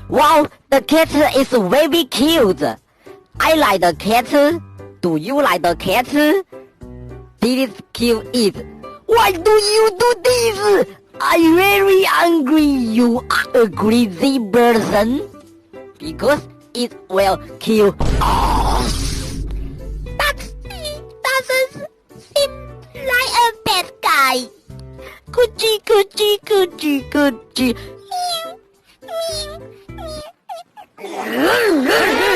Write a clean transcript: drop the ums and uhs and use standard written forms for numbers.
Wow, the cat is very cute. I like the cat. Do you like the cat? This kill it. Why do you do this? I'm very angry. You are a crazy person. Because it will kill us. That doesn't seem like a bad guy. Coochie, coochie, coochie, coochie. Meow, meow, meow.